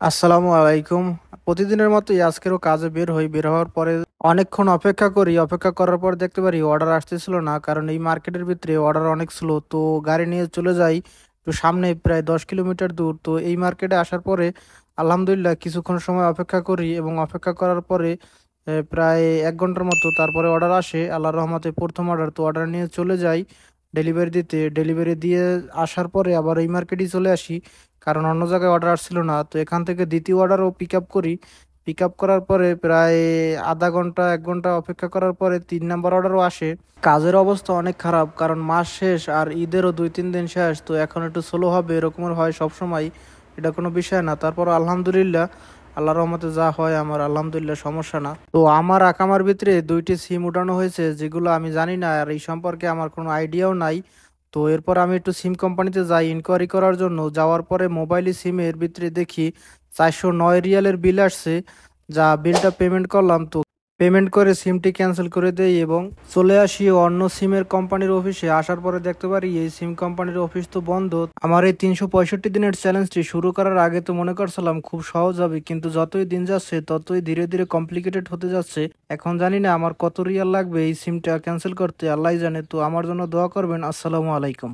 আসসালামু আলাইকুম। প্রতিদিনের মতোই আজকেরও কাজে বের হই। বের হওয়ার পরে অনেকক্ষণ অপেক্ষা করি। অপেক্ষা করার পর দেখতে পারি অর্ডার আসতেছিল না, কারণ এই মার্কেটের ভিতরে অর্ডার অনেক স্লো। তো গাড়ি নিয়ে চলে যাই একটু সামনে, প্রায় 10 কিলোমিটার দূর। তো এই মার্কেটে আসার পরে আলহামদুলিল্লাহ কিছুক্ষণ সময় অপেক্ষা করি, এবং অপেক্ষা করার পরে প্রায় 1 ঘন্টার মতো তারপরে অর্ডার আসে। আল্লাহর রহমতে প্রথম অর্ডার, তো অর্ডার নিয়ে চলে যাই ডেলিভারি দিতে। ডেলিভারি দিয়ে আসার পরে আবার এই মার্কেটেই চলে আসি, কারণ অন্য জায়গায় অর্ডার আসছিল না। তো এখান থেকে দ্বিতীয় অর্ডারও পিক আপ করি। পিক আপ করার পরে প্রায় আধা ঘন্টা 1 ঘন্টা অপেক্ষা করার পরে 3 নাম্বার অর্ডারও আসে। কাজের অবস্থা অনেক খারাপ, কারণ মাস শেষ আর ঈদেরও 2-3 দিন শেষ। তো এখন একটু স্লো হবে এরকমের হয় সব সময়, এটা কোনো বিষয় না। তারপর আলহামদুলিল্লাহ, আল্লাহর রহমতে যা হয় আমার আলহামদুলিল্লাহ সমস্যা না। তো আমার আকামার ভিতরে 2টি সিম উঠানো হয়েছে, যেগুলো আমি জানি না, আর এই সম্পর্কে আমার কোনো আইডিয়াও নাই। তো এরপর আমি একটু সিম কোম্পানিতে যাই ইনকোয়ারি করার জন্য। যাওয়ার পরে মোবাইলে সিমের ভিতরে দেখি 409 রিয়ালের বিল আসছে। যা বিলটা পেমেন্ট করলাম, তো পেমেন্ট করে সিমটি ক্যান্সেল করে দেই এবং চলে আসি অন্য সিমের কোম্পানির অফিসে। আসার পরে দেখতে পারি এই সিম কোম্পানির অফিস তো বন্ধ। আমার এই 365 দিনের চ্যালেঞ্জটি শুরু করার আগে তো মনে করছিলাম খুব সহজ হবে, কিন্তু যতই দিন যাচ্ছে ততই ধীরে ধীরে কমপ্লিকেটেড হতে যাচ্ছে। এখন জানি না আমার কত রিয়াল লাগবে এই সিমটা ক্যান্সেল করতে, আল্লাহ জানে। তো আমার জন্য দোয়া করবেন। আসসালামু আলাইকুম।